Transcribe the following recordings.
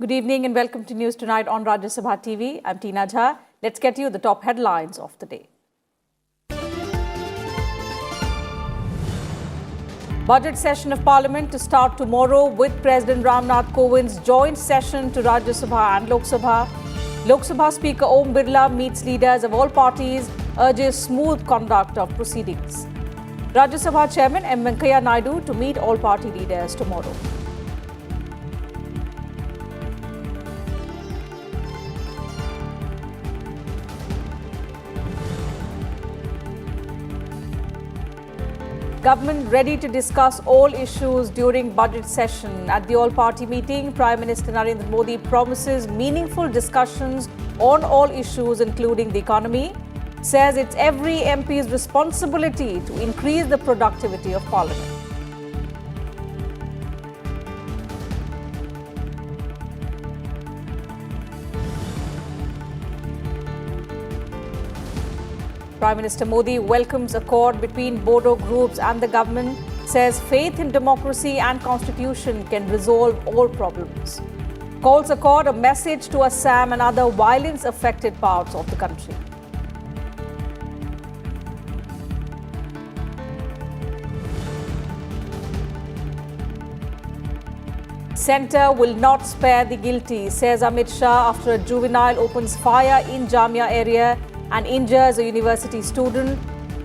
Good evening and welcome to News Tonight on Rajya Sabha TV. I'm Tina Jha. Let's get you the top headlines of the day. Budget session of Parliament to start tomorrow with President Ramnath Kovind's joint session to Rajya Sabha and Lok Sabha. Lok Sabha Speaker Om Birla meets leaders of all parties, urges smooth conduct of proceedings. Rajya Sabha Chairman M. Venkaiah Naidu to meet all party leaders tomorrow. Government ready to discuss all issues during budget session. At the all-party meeting, Prime Minister Narendra Modi promises meaningful discussions on all issues, including the economy. Says it's every MP's responsibility to increase the productivity of Parliament. Prime Minister Modi welcomes accord between Bodo groups and the government, says faith in democracy and constitution can resolve all problems. Calls accord a message to Assam and other violence-affected parts of the country. Centre will not spare the guilty, says Amit Shah after a juvenile opens fire in Jamia area and injures a university student.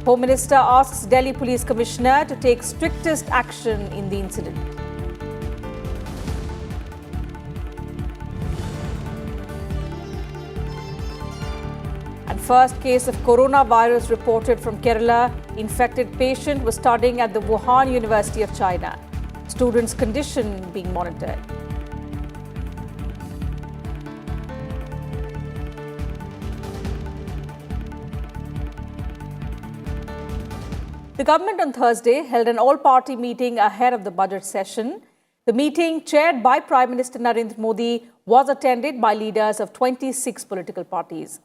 Home Minister asks Delhi Police Commissioner to take strictest action in the incident. And first case of coronavirus reported from Kerala. Infected patient was studying at the Wuhan University of China. Student's condition being monitored. The government on Thursday held an all-party meeting ahead of the budget session. The meeting, chaired by Prime Minister Narendra Modi, was attended by leaders of 26 political parties.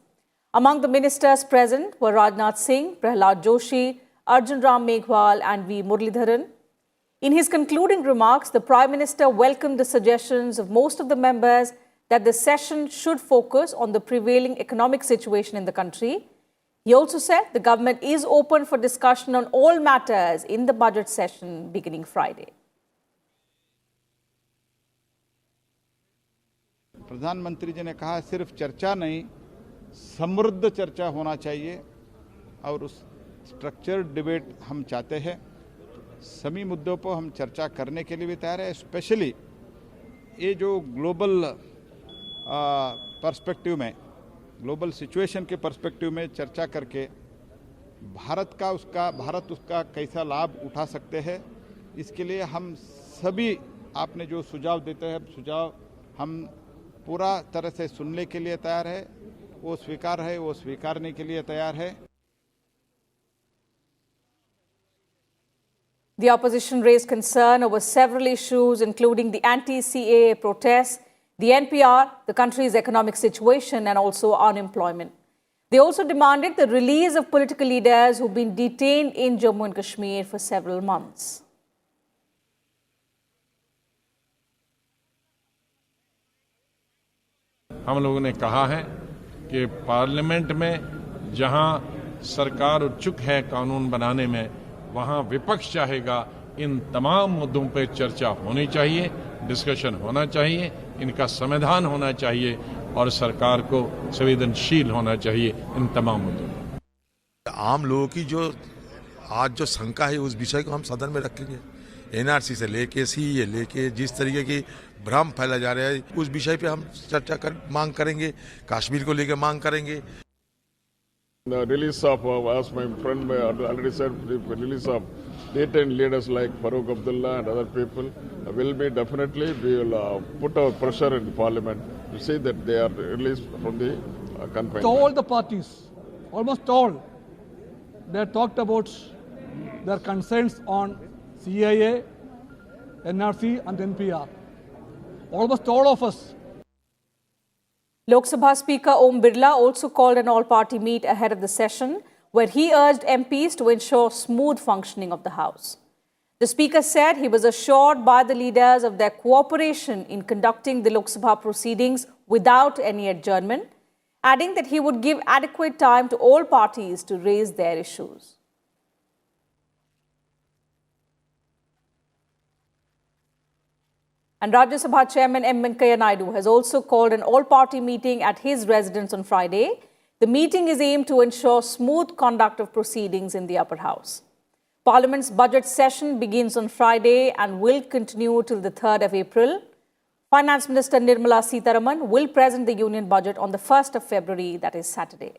Among the ministers present were Rajnath Singh, Prahlad Joshi, Arjun Ram Meghwal and V. Muralidharan. In his concluding remarks, the Prime Minister welcomed the suggestions of most of the members that the session should focus on the prevailing economic situation in the country. He also said the government is open for discussion on all matters in the budget session beginning Friday. प्रधानमंत्री जी ने कहा सिर्फ चर्चा नहीं, समृद्ध चर्चा होना चाहिए और उस स्ट्रक्चर्ड डिबेट हम चाहते हैं। सभी मुद्दों पर हम चर्चा करने के लिए भी तैयार है। स्पेशली ये जो ग्लोबल पर्सपेक्टिव में, ग्लोबल सिचुएशन के पर्सपेक्टिव में चर्चा करके भारत उसका कैसा लाभ उठा सकते हैं, इसके लिए हम सभी आपने जो सुझाव देते हैं, सुझाव हम पूरा तरह से सुनने के लिए तैयार है। वो स्वीकारने के लिए तैयार है। The opposition raised concern over several issues, including the anti-CAA protests, the NPR, the country's economic situation, and also unemployment. They also demanded the release of political leaders who've been detained in Jammu and Kashmir for several months. हम लोगों ने कहा है कि parliament में जहां सरकार उत्सुक है कानून बनाने में, वहां विपक्ष चाहेगा इन तमाम मुद्दों पर चर्चा होनी चाहिए, डिस्कशन होना चाहिए, इनका समाधान होना चाहिए और सरकार को संवेदनशील होना चाहिए इन तमाम मुद्दों पर। आम लोगों की जो आज जो शंका है उस विषय को हम सदन में रखेंगे। एनआरसी से लेके सीए लेके जिस तरीके की भ्रम फैला जा रहा है उस विषय पे हम चर्चा मांग करेंगे, कश्मीर को लेकर मांग करेंगे। The release of, as my friend already said, the release of detained leaders like Farooq Abdullah and other people will be definitely, we will put our pressure in Parliament to see that they are released from the confinement. So all the parties, almost all, they talked about their concerns on CIA, NRC and NPR. Almost all of us. Lok Sabha Speaker Om Birla also called an all-party meet ahead of the session, where he urged MPs to ensure smooth functioning of the House. The Speaker said he was assured by the leaders of their cooperation in conducting the Lok Sabha proceedings without any adjournment, adding that he would give adequate time to all parties to raise their issues. And Rajya Sabha Chairman M. Venkaiah Naidu has also called an all-party meeting at his residence on Friday. The meeting is aimed to ensure smooth conduct of proceedings in the upper house. Parliament's budget session begins on Friday and will continue till the 3rd of April. Finance Minister Nirmala Sitharaman will present the Union budget on the 1st of February, that is Saturday.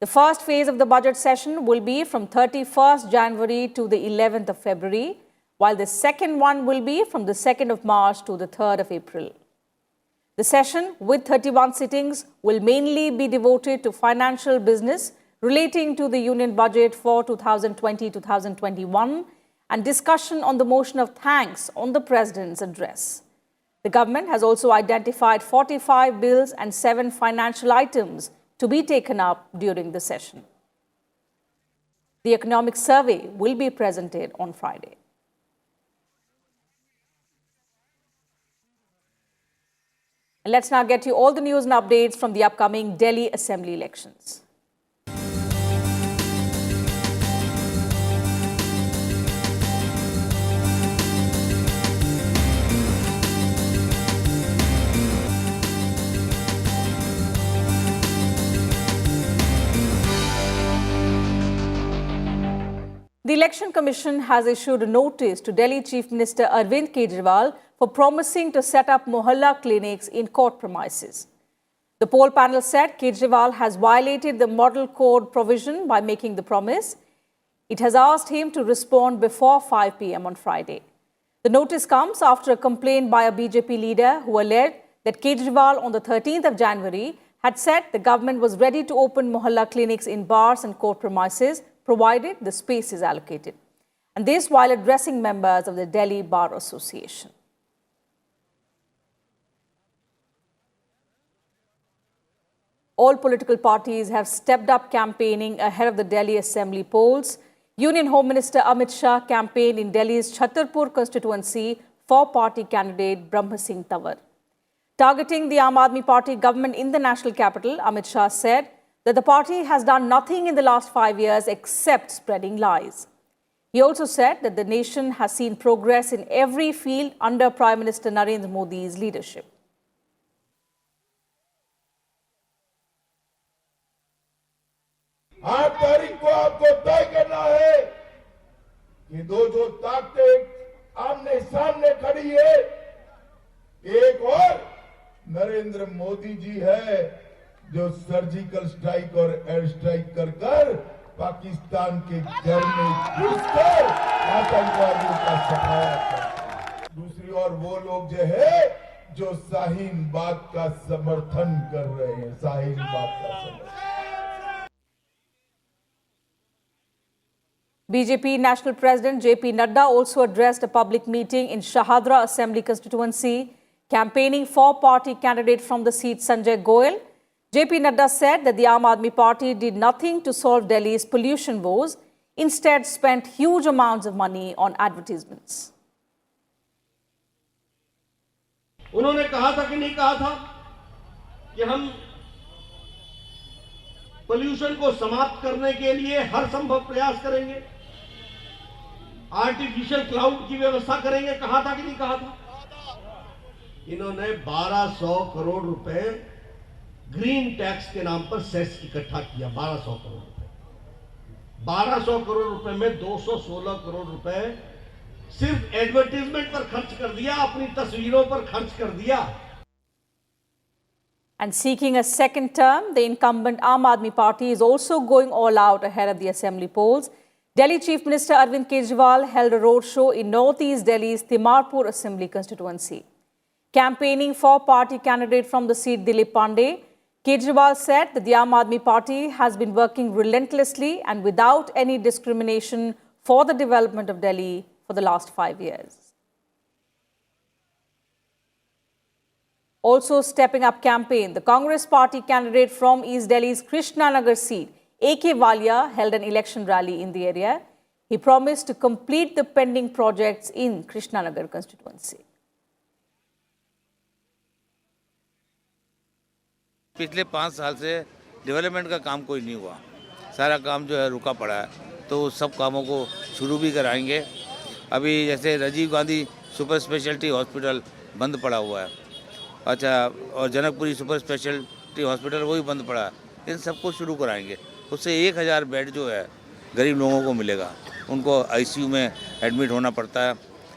The first phase of the budget session will be from 31st January to the 11th of February, while the second one will be from the 2nd of March to the 3rd of April. The session, with 31 sittings, will mainly be devoted to financial business relating to the Union budget for 2020-2021 and discussion on the motion of thanks on the President's address. The government has also identified 45 bills and 7 financial items to be taken up during the session. The economic survey will be presented on Friday. And let's now get you all the news and updates from the upcoming Delhi Assembly elections. The Election Commission has issued a notice to Delhi Chief Minister Arvind Kejriwal for promising to set up mohalla clinics in court premises. The poll panel said Kejriwal has violated the model code provision by making the promise. It has asked him to respond before 5 p.m. on Friday. The notice comes after a complaint by a BJP leader who alleged that Kejriwal on the 13th of January had said the government was ready to open mohalla clinics in bars and court premises, provided the space is allocated. And this while addressing members of the Delhi Bar Association. All political parties have stepped up campaigning ahead of the Delhi Assembly polls. Union Home Minister Amit Shah campaigned in Delhi's Chhatarpur constituency for party candidate Brahma Singh Tawar. Targeting the Aam Aadmi Party government in the national capital, Amit Shah said that the party has done nothing in the last 5 years except spreading lies. He also said that the nation has seen progress in every field under Prime Minister Narendra Modi's leadership. आठ तारीख को आपको तय करना है कि जो ताकतें आमने सामने खड़ी है, एक और नरेंद्र मोदी जी है जो सर्जिकल स्ट्राइक और एयर स्ट्राइक कर पाकिस्तान के घर में घुसकर आतंकवादियों का सफाया कर। दूसरी ओर वो लोग जो है जो शाहीन बाग का समर्थन कर रहे हैं, शाहीन बाग का समर्थन। BJP National President J.P. Nadda also addressed a public meeting in Shahadra Assembly constituency, campaigning for party candidate from the seat Sanjay Goyal. J.P. Nadda said that the Aam Aadmi Party did nothing to solve Delhi's pollution woes, instead spent huge amounts of money on advertisements. उन्होंने कहा था कि नहीं कहा था कि हम pollution को समाप्त करने के लिए हर संभव प्रयास करेंगे, आर्टिफिशियल क्लाउड की व्यवस्था करेंगे, कहा था कि नहीं कहा था? इन्होंने 1200 करोड़ रुपए ग्रीन टैक्स के नाम पर सेस इकट्ठा किया। 1200 करोड़ रुपए, 1200 करोड़ रुपए में 216 करोड़ रुपए सिर्फ एडवर्टाइजमेंट पर खर्च कर दिया, अपनी तस्वीरों पर खर्च कर दिया। And seeking a second term, the incumbent Aam Aadmi Party is also going all out ahead of the assembly polls. Delhi Chief Minister Arvind Kejriwal held a roadshow in northeast Delhi's Timarpur Assembly constituency. Campaigning for party candidate from the seat Dilip Pandey, Kejriwal said that the Aam Aadmi Party has been working relentlessly and without any discrimination for the development of Delhi for the last 5 years. Also stepping up campaign, the Congress party candidate from East Delhi's Krishnanagar seat, A.K. Walia, held an election rally in the area. He promised to complete the pending projects in Krishnanagar constituency. पिछले 5 साल से development का काम कोई नहीं हुआ, सारा काम जो है रुका पड़ा है, तो सब कामों को शुरू भी कराएंगे। अभी जैसे Rajiv Gandhi super speciality hospital बंद पड़ा हुआ है, अच्छा, और जनकपुरी सुपर स्पेशलिटी हॉस्पिटल वो भी बंद पड़ा है, इन सबको शुरू कराएंगे। उससे 1000 बेड जो है गरीब लोगों को मिलेगा, उनको आईसीयू में एडमिट होना पड़ता है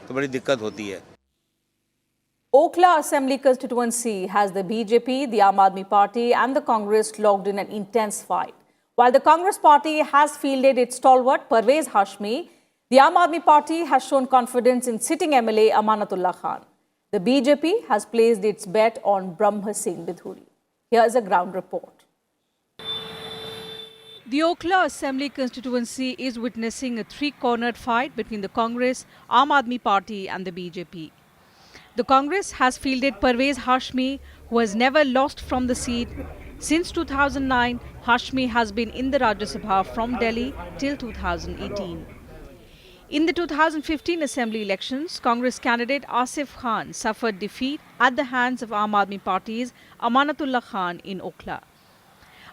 तो बड़ी दिक्कत होती है। Okhla Assembly constituency has the BJP, the Aam Aadmi Party and the Congress locked in an intense fight. While the Congress party has fielded its stalwart Parvez Hashmi, the Aam Aadmi Party has shown confidence in sitting MLA Amanatullah Khan. The BJP has placed its bet on Brahma Singh Bidhuri. Here is a ground report. The Okhla Assembly constituency is witnessing a three-cornered fight between the Congress, Aam Aadmi Party and the BJP. The Congress has fielded Parvez Hashmi, who has never lost from the seat. Since 2009, Hashmi has been in the Rajya Sabha from Delhi till 2018. In the 2015 Assembly elections, Congress candidate Asif Khan suffered defeat at the hands of Aam Aadmi Party's Amanatullah Khan in Okhla.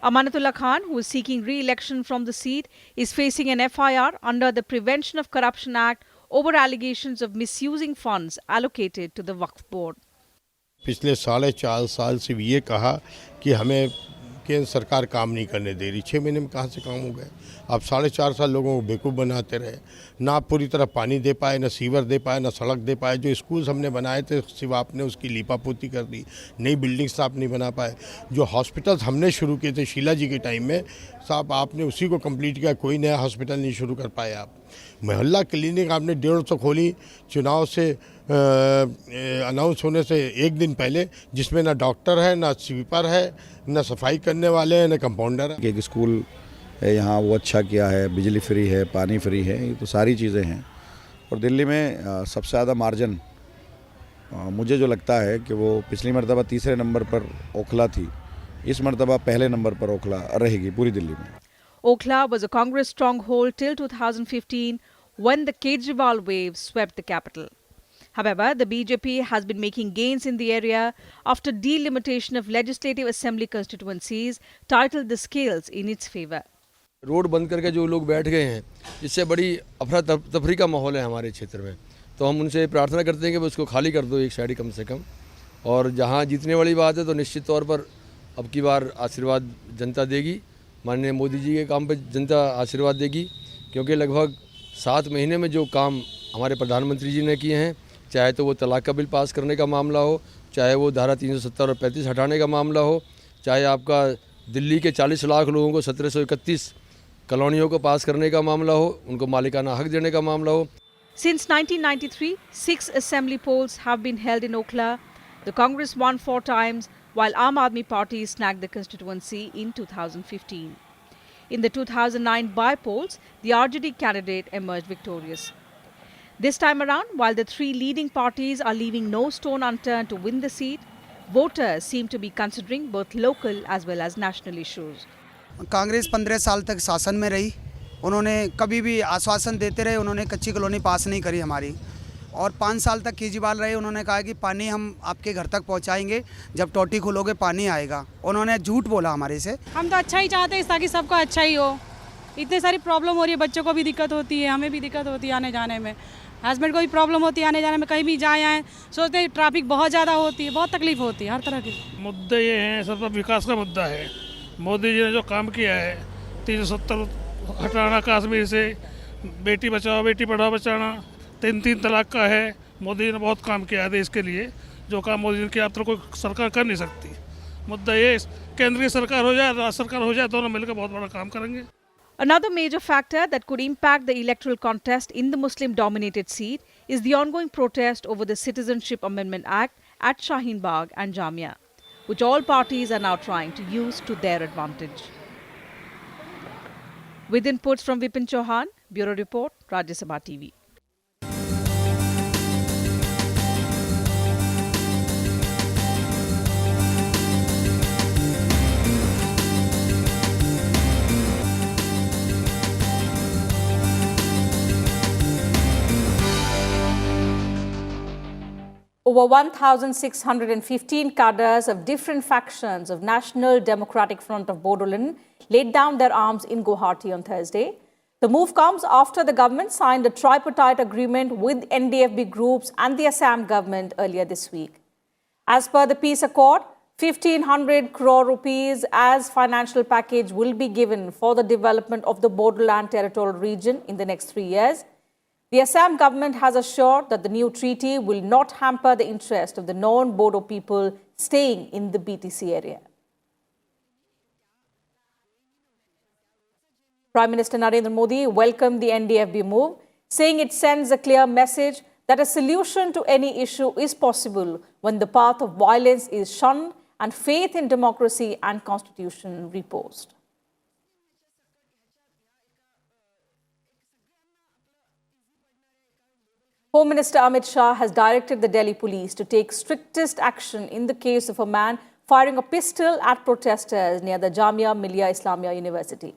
Amanatullah Khan, who is seeking re-election from the seat, is facing an FIR under the Prevention of Corruption Act over allegations of misusing funds allocated to the Waqf Board. पिछले 4.5 साल से ये कहा कि हमें केंद्र सरकार काम नहीं करने दे रही, 6 महीने में कहाँ से काम हो गए। अब 4.5 साल लोगों को बेवकूफ़ बनाते रहे, ना पूरी तरह पानी दे पाए, ना सीवर दे पाए, ना सड़क दे पाए। जो स्कूल्स हमने बनाए थे सिर्फ आपने उसकी लीपापोती कर दी, नई बिल्डिंग्स आप नहीं बना पाए। जो हॉस्पिटल्स हमने शुरू किए थे शीला जी के टाइम में, साहब आपने उसी को कंप्लीट किया, कोई नया हॉस्पिटल नहीं शुरू कर पाए आप। मोहल्ला क्लिनिक आपने 150 खोली चुनाव से अनाउंस होने से एक दिन पहले, जिसमें ना डॉक्टर है, ना स्वीपर है, ना सफाई करने वाले हैं, ना कंपाउंडर है। एक स्कूल है यहाँ, वो अच्छा किया है, बिजली फ्री है, पानी फ्री है, ये तो सारी चीज़ें हैं। और दिल्ली में सबसे ज़्यादा मार्जिन मुझे जो लगता है कि वो पिछली मरतबा तीसरे नंबर पर ओखला थी, इस मरतबा पहले नंबर पर ओखला रहेगी पूरी दिल्ली में। Okhla was a Congress stronghold till 2015 when the Kejriwal wave swept the capital. However, the BJP has been making gains in the area after delimitation of legislative assembly constituencies titled the scales in its favour. Road बंद करके जो लोग बैठ गए हैं, इससे बड़ी अफरा तफरी का माहौल है हमारे क्षेत्र में। तो हम उनसे प्रार्थना करते हैं कि वो उसको खाली कर दो एक साइड कम से कम। और जहां जीतने वाली बात है तो निश्चित तौर पर अब की बार आशीर्वाद जनता देगी, माननीय मोदी जी के काम पर जनता आशीर्वाद देगी, क्योंकि लगभग 7 महीने में जो काम हमारे प्रधानमंत्री जी ने किए हैं, चाहे तो वो तलाक का बिल पास करने का मामला हो, चाहे वो धारा 370 और 35 हटाने का मामला हो, चाहे आपका दिल्ली के 40 लाख लोगों को 1731 कॉलोनियों को पास करने का मामला हो, उनको मालिकाना हक देने का मामला हो। Since 1993, 6 assembly polls have been held in Okhla. The Congress won 4 times, while Aam Aadmi Party snagged the constituency in 2015. In the 2009 by-polls, the RJD candidate emerged victorious. This time around, while the 3 leading parties are leaving no stone unturned to win the seat, voters seem to be considering both local as well as national issues. Congress 15 साल तक शासन में रही, उन्होंने कभी भी आश्वासन देते रहे, उन्होंने कच्ची कॉलोनी पास नहीं करी हमारी। और 5 साल तक केजरीवाल रहे, उन्होंने कहा कि पानी हम आपके घर तक पहुंचाएंगे, जब टोटी खोलोगे पानी आएगा। उन्होंने झूठ बोला हमारे से। हम तो अच्छा ही चाहते हैं ताकि सबका अच्छा ही हो। इतने सारी प्रॉब्लम हो रही है, बच्चों को भी दिक्कत होती है, हमें भी दिक्कत होती है आने जाने में, हस्बैंड को भी प्रॉब्लम होती है आने जाने में, कहीं भी जाए आए सोचते हैं ट्रैफिक बहुत ज़्यादा होती है, बहुत तकलीफ होती है हर तरह की। मुद्दे ये हैं, सब विकास का मुद्दा है। मोदी जी ने जो काम किया है, 370 हटाना कश्मीर से, बेटी बचाओ बेटी पढ़ाओ बचाना, 3 तलाक का है। मोदी जी ने बहुत काम किया है देश के लिए, जो काम मोदी जी ने किया अब तो कोई सरकार कर नहीं सकती। मुद्दा ये केंद्रीय सरकार हो जाए, राज्य सरकार हो जाए, दोनों मिलकर बहुत बड़ा काम करेंगे। Another major factor that could impact the electoral contest in the Muslim-dominated seat is the ongoing protest over the Citizenship Amendment Act at Shaheen Bagh and Jamia, which all parties are now trying to use to their advantage. With inputs from Vipin Chauhan, Bureau Report, Rajya Sabha TV. Over 1,615 cadres of different factions of National Democratic Front of Bodoland laid down their arms in Guwahati on Thursday. The move comes after the government signed a tripartite agreement with NDFB groups and the Assam government earlier this week. As per the peace accord, 1,500 crore rupees as financial package will be given for the development of the Bodoland territorial region in the next 3 years. The Assam government has assured that the new treaty will not hamper the interest of the non-Bodo people staying in the BTC area. Prime Minister Narendra Modi welcomed the NDFB move, saying it sends a clear message that a solution to any issue is possible when the path of violence is shunned and faith in democracy and constitution reposed. Home Minister Amit Shah has directed the Delhi police to take strictest action in the case of a man firing a pistol at protesters near the Jamia Millia Islamia University.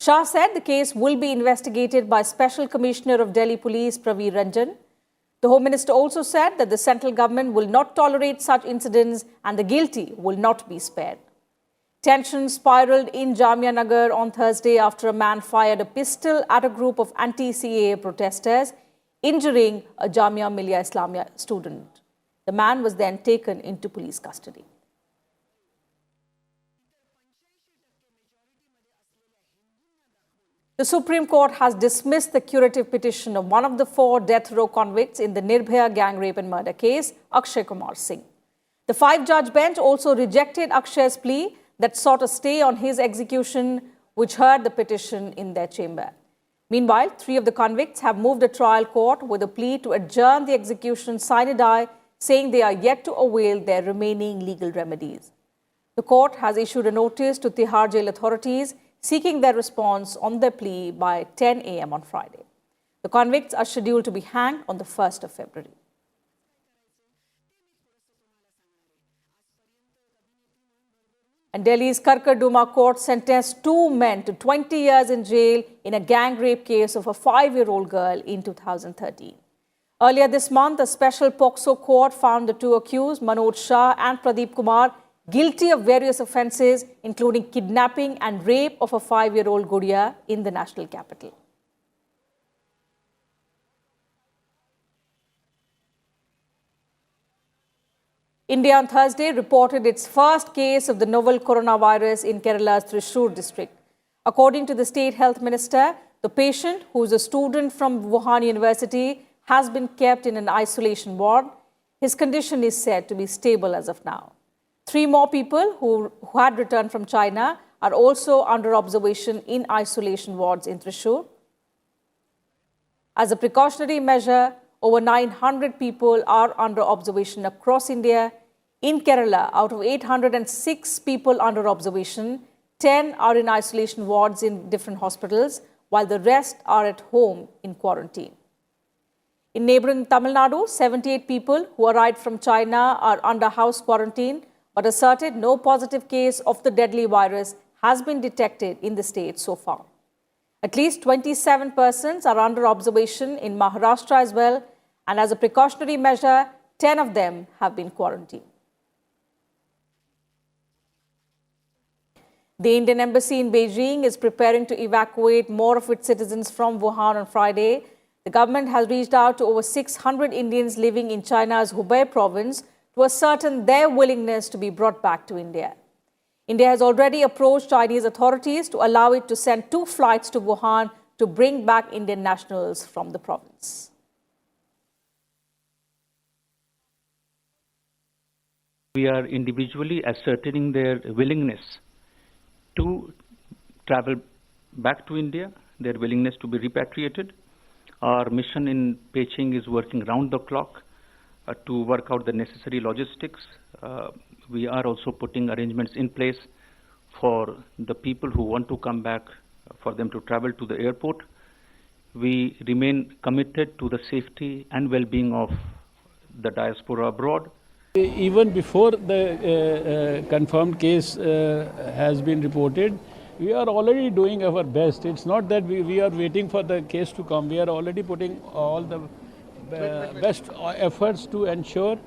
Shah said the case will be investigated by Special Commissioner of Delhi Police Praveer Ranjan. The Home Minister also said that the central government will not tolerate such incidents and the guilty will not be spared. Tension spiraled in Jamia Nagar on Thursday after a man fired a pistol at a group of anti-CAA protesters, injuring a Jamia Millia Islamia student. The man was then taken into police custody. The Supreme Court has dismissed the curative petition of one of the 4 death row convicts in the Nirbhaya gang rape and murder case, Akshay Kumar Singh. The 5-judge bench also rejected Akshay's plea that sought a stay on his execution, which heard the petition in their chamber. Meanwhile, 3 of the convicts have moved a trial court with a plea to adjourn the execution sine die, saying they are yet to avail their remaining legal remedies. The court has issued a notice to Tihar jail authorities seeking their response on their plea by 10 a.m. on Friday. The convicts are scheduled to be hanged on the 1st of February. And Delhi's Karkarduma court sentenced 2 men to 20 years in jail in a gang rape case of a 5-year-old girl in 2013. Earlier this month, a special POCSO court found the 2 accused, Manoj Shah and Pradeep Kumar, guilty of various offences, including kidnapping and rape of a 5-year-old Gudiya in the national capital. India on Thursday reported its first case of the novel coronavirus in Kerala's Thrissur district. According to the state health minister, the patient, who is a student from Wuhan University, has been kept in an isolation ward. His condition is said to be stable as of now. 3 more people who had returned from China are also under observation in isolation wards in Thrissur. As a precautionary measure, over 900 people are under observation across India. In Kerala, out of 806 people under observation, 10 are in isolation wards in different hospitals, while the rest are at home in quarantine. In neighbouring Tamil Nadu, 78 people who arrived from China are under house quarantine, but asserted no positive case of the deadly virus has been detected in the state so far. At least 27 persons are under observation in Maharashtra as well, and as a precautionary measure, 10 of them have been quarantined. The Indian Embassy in Beijing is preparing to evacuate more of its citizens from Wuhan on Friday. The government has reached out to over 600 Indians living in China's Hubei province to ascertain their willingness to be brought back to India. India has already approached Chinese authorities to allow it to send 2 flights to Wuhan to bring back Indian nationals from the province. We are individually ascertaining their willingness to travel back to India, their willingness to be repatriated. Our mission in Beijing is working round the clock to work out the necessary logistics. We are also putting arrangements in place for the people who want to come back, for them to travel to the airport. We remain committed to the safety and well-being of the diaspora abroad. Even before the confirmed case has been reported, we are already doing our best. It's not that we are waiting for the case to come. We are already putting all the best efforts to ensure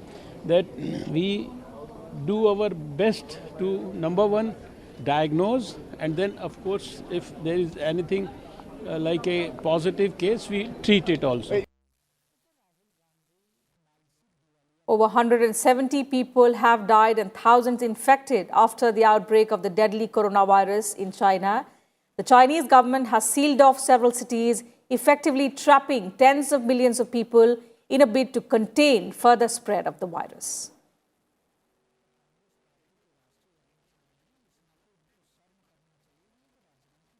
that we do our best to, number one, diagnose, and then of course if there is anything like a positive case, we treat it also. Over 170 people have died and thousands infected after the outbreak of the deadly coronavirus in China. The Chinese government has sealed off several cities, effectively trapping tens of millions of people in a bid to contain further spread of the virus.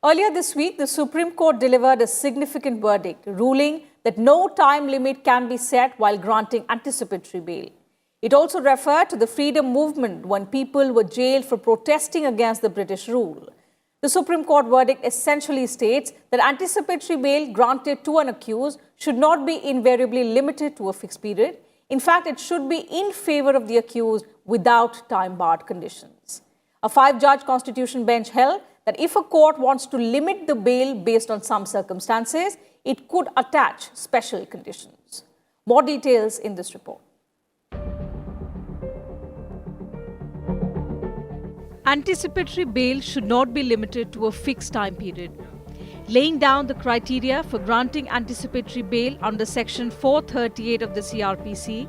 Earlier this week, the Supreme Court delivered a significant verdict, ruling that no time limit can be set while granting anticipatory bail. It also referred to the freedom movement when people were jailed for protesting against the British rule. The Supreme Court verdict essentially states that anticipatory bail granted to an accused should not be invariably limited to a fixed period. In fact, it should be in favor of the accused without time-barred conditions. A 5-judge constitution bench held that if a court wants to limit the bail based on some circumstances, it could attach special conditions. More details in this report. Anticipatory bail should not be limited to a fixed time period. Laying down the criteria for granting anticipatory bail under Section 438 of the CRPC,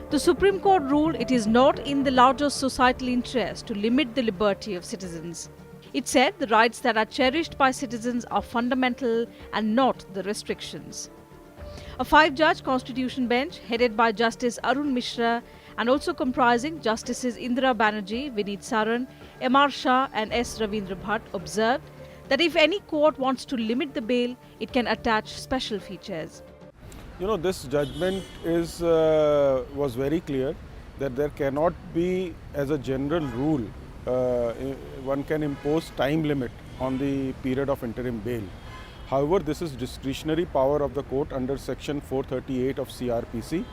the Supreme Court ruled it is not in the larger societal interest to limit the liberty of citizens. It said the rights that are cherished by citizens are fundamental and not the restrictions. A 5-judge constitution bench headed by Justice Arun Mishra and also comprising Justices Indira Banerjee, Vineet Saran, M.R. Shah and S. Ravindra Bhatt observed that if any court wants to limit the bail, it can attach special features. You know, this judgment was very clear that there cannot be, as a general rule, one can impose time limit on the period of interim bail. However, this is discretionary power of the court under Section 438 of CRPC,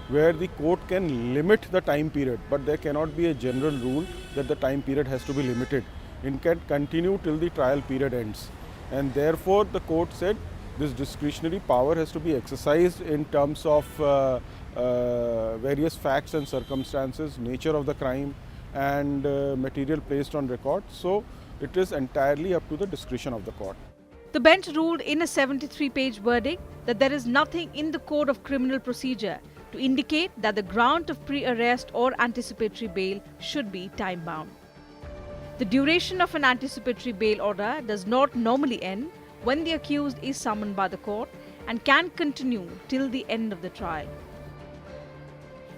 where the court can limit the time period, but there cannot be a general rule that the time period has to be limited. It can continue till the trial period ends. And therefore, the court said this discretionary power has to be exercised in terms of various facts and circumstances, nature of the crime, and material placed on record. So it is entirely up to the discretion of the court. The bench ruled in a 73-page verdict that there is nothing in the Code of Criminal Procedure to indicate that the grant of pre-arrest or anticipatory bail should be time-bound. The duration of an anticipatory bail order does not normally end when the accused is summoned by the court and can continue till the end of the trial.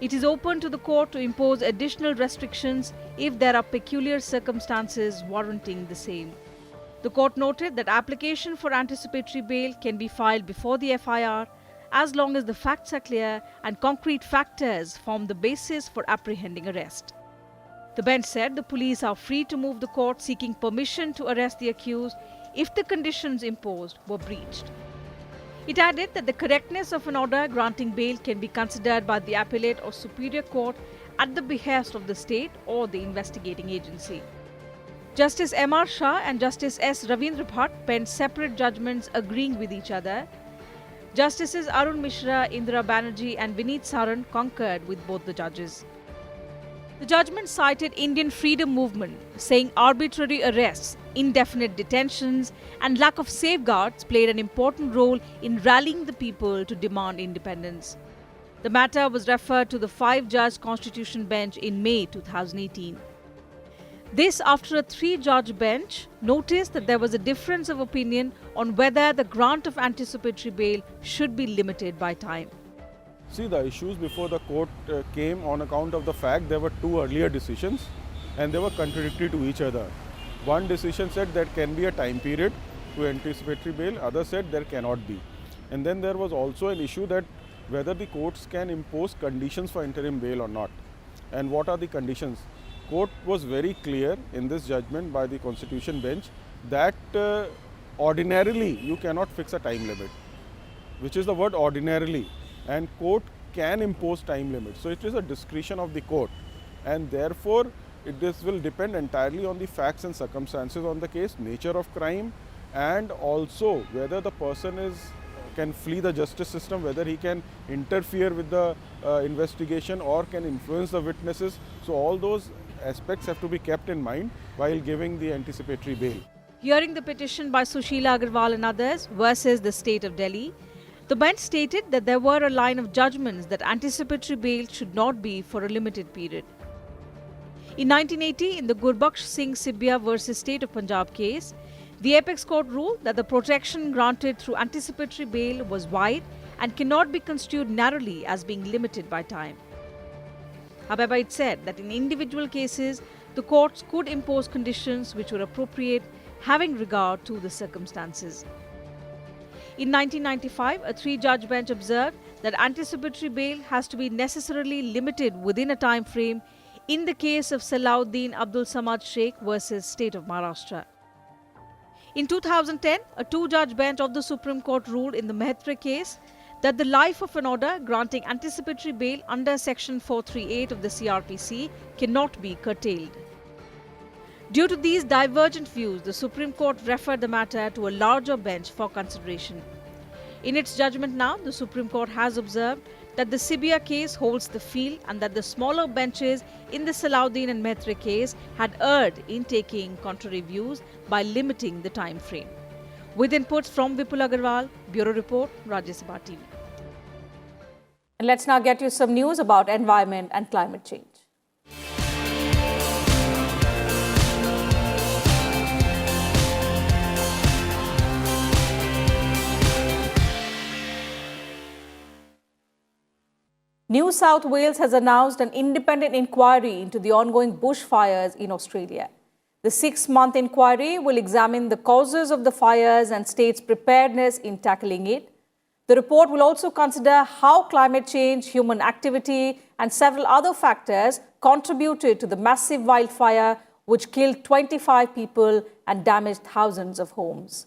It is open to the court to impose additional restrictions if there are peculiar circumstances warranting the same. The court noted that application for anticipatory bail can be filed before the FIR as long as the facts are clear and concrete factors form the basis for apprehending arrest. The bench said the police are free to move the court seeking permission to arrest the accused if the conditions imposed were breached. It added that the correctness of an order granting bail can be considered by the appellate or superior court at the behest of the state or the investigating agency. Justice M.R. Shah and Justice S. Ravindra Bhatt penned separate judgments agreeing with each other. Justices Arun Mishra, Indira Banerjee and Vineet Saran concurred with both the judges. The judgment cited Indian freedom movement, saying arbitrary arrests, indefinite detentions and lack of safeguards played an important role in rallying the people to demand independence. The matter was referred to the 5-judge constitution bench in May 2018. This after a 3-judge bench noticed that there was a difference of opinion on whether the grant of anticipatory bail should be limited by time. See, the issues before the court came on account of the fact there were 2 earlier decisions and they were contradictory to each other. One decision said there can be a time period to anticipatory bail, other said there cannot be. And then there was also an issue that whether the courts can impose conditions for interim bail or not. And what are the conditions? Court was very clear in this judgment by the Constitution bench that ordinarily you cannot fix a time limit, which is the word ordinarily, and court can impose time limit. So it is a discretion of the court, and therefore this will depend entirely on the facts and circumstances on the case, nature of crime, and also whether the person can flee the justice system, whether he can interfere with the investigation or can influence the witnesses. So all those aspects have to be kept in mind while giving the anticipatory bail. Hearing the petition by Sushila Agarwal and others versus the state of Delhi, the bench stated that there were a line of judgments that anticipatory bail should not be for a limited period. In 1980, in the Gurbaksh Singh Sibia versus State of Punjab case, the apex court ruled that the protection granted through anticipatory bail was wide and cannot be construed narrowly as being limited by time. However, it said that in individual cases, the courts could impose conditions which were appropriate, having regard to the circumstances. In 1995, a three-judge bench observed that anticipatory bail has to be necessarily limited within a time frame in the case of Salahuddin Abdul Samad Sheikh versus State of Maharashtra. In 2010, a two-judge bench of the Supreme Court ruled in the Mahatma case that the life of an order granting anticipatory bail under Section 438 of the CRPC cannot be curtailed. Due to these divergent views, the Supreme Court referred the matter to a larger bench for consideration. In its judgment now, the Supreme Court has observed that the Sibia case holds the field and that the smaller benches in the Salahuddin and Mahatma case had erred in taking contrary views by limiting the time frame. With inputs from Vipul Agarwal, Bureau Report, Rajya Sabha TV. And let's now get you some news about environment and climate change. New South Wales has announced an independent inquiry into the ongoing bushfires in Australia. The 6-month inquiry will examine the causes of the fires and state's preparedness in tackling it. The report will also consider how climate change, human activity, and several other factors contributed to the massive wildfire which killed 25 people and damaged thousands of homes.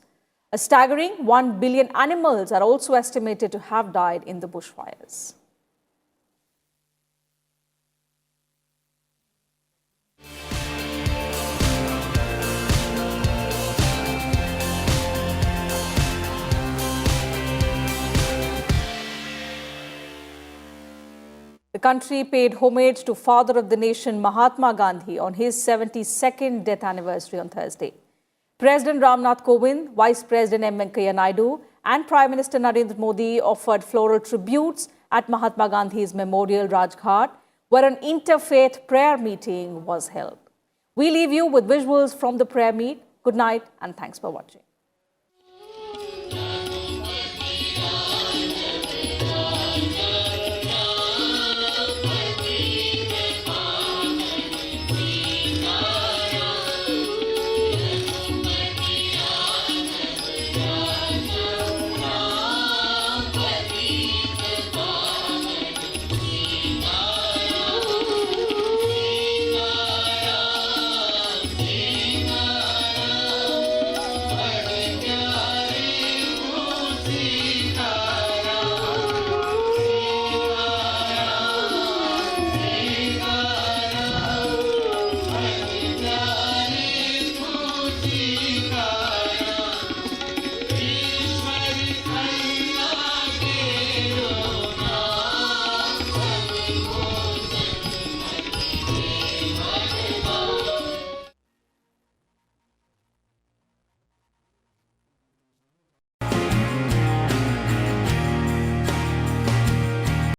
A staggering 1 billion animals are also estimated to have died in the bushfires. The country paid homage to Father of the Nation Mahatma Gandhi on his 72nd death anniversary on Thursday. President Ramnath Kovind, Vice President M. Venkaiah Naidu and Prime Minister Narendra Modi offered floral tributes at Mahatma Gandhi's memorial Rajghat, where an interfaith prayer meeting was held. We leave you with visuals from the prayer meet. Good night and thanks for watching.